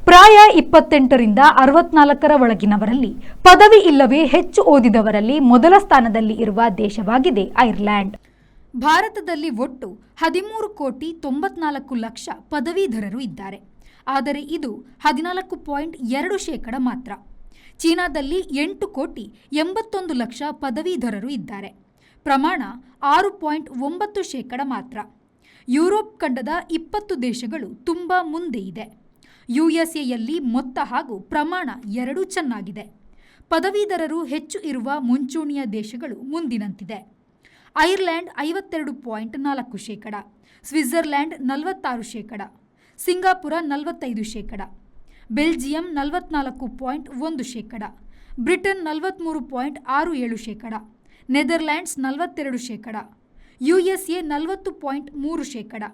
ಪ್ರಾಯ 28ರಿಂದ 64ರ ಒಳಗಿನವರಲ್ಲಿ ಪದವಿ ಇಲ್ಲವೇ ಹೆಚ್ಚು ಓದಿದವರಲ್ಲಿ ಮೊದಲ ಸ್ಥಾನದಲ್ಲಿ ಇರುವ ದೇಶವಾಗಿದೆ ಐರ್ಲೆಂಡ್. ಭಾರತದಲ್ಲಿ ಒಟ್ಟು 13,94,00,000 ಪದವೀಧರರು ಇದ್ದಾರೆ. ಆದರೆ ಇದು 14.2% ಮಾತ್ರ. ಚೀನಾದಲ್ಲಿ 8,81,00,000 ಪದವೀಧರರು ಇದ್ದಾರೆ. ಪ್ರಮಾಣ 6.9% ಮಾತ್ರ. ಯುರೋಪ್ ಖಂಡದ 20 ದೇಶಗಳು ತುಂಬಾ ಮುಂದೆ ಇದೆ. ಯುಎಸ್ಎಯಲ್ಲಿ ಮೊತ್ತ ಹಾಗೂ ಪ್ರಮಾಣ ಎರಡೂ ಚೆನ್ನಾಗಿದೆ. ಪದವೀಧರರು ಹೆಚ್ಚು ಇರುವ ಮುಂಚೂಣಿಯ ದೇಶಗಳು ಮುಂದಿನಂತಿದೆ. ಐರ್ಲೆಂಡ್ 52.4%, ಸ್ವಿಟ್ಜರ್ಲ್ಯಾಂಡ್ 46%, ಸಿಂಗಾಪುರ 45%, ಬೆಲ್ಜಿಯಂ 44.1%, ಬ್ರಿಟನ್ 43.67%, ನೆದರ್ಲ್ಯಾಂಡ್ಸ್ 42%, ಯುಎಸ್ಎ 40.3%,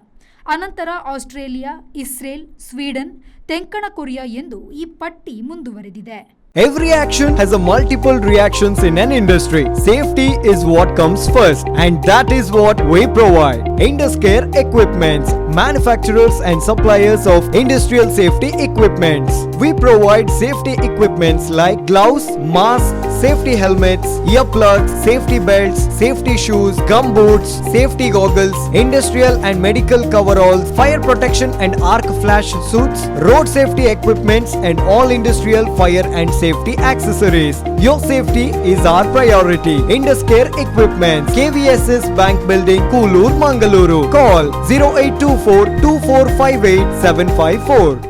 ಅನಂತರ ಆಸ್ಟ್ರೇಲಿಯಾ, ಇಸ್ರೇಲ್, ಸ್ವೀಡನ್, ತೆಂಕಣ ಕೊರಿಯಾ ಎಂದು ಈ ಪಟ್ಟಿ ಮುಂದುವರೆದಿದೆ. Every action has a multiple reactions in an industry. Safety is what comes first, and that is what we provide. Induscare Equipments, manufacturers and suppliers of industrial safety equipments. We provide safety equipments like gloves, masks, safety helmets, earplugs, safety belts, safety shoes, gum boots, safety goggles, industrial and medical coveralls, fire protection and arc flash suits, road safety equipments, and all industrial fire and safety accessories. Your safety is our priority. Induscare Equipments, KVSS Bank Building, Koolur, Mangaluru. Call 0824 2458 754.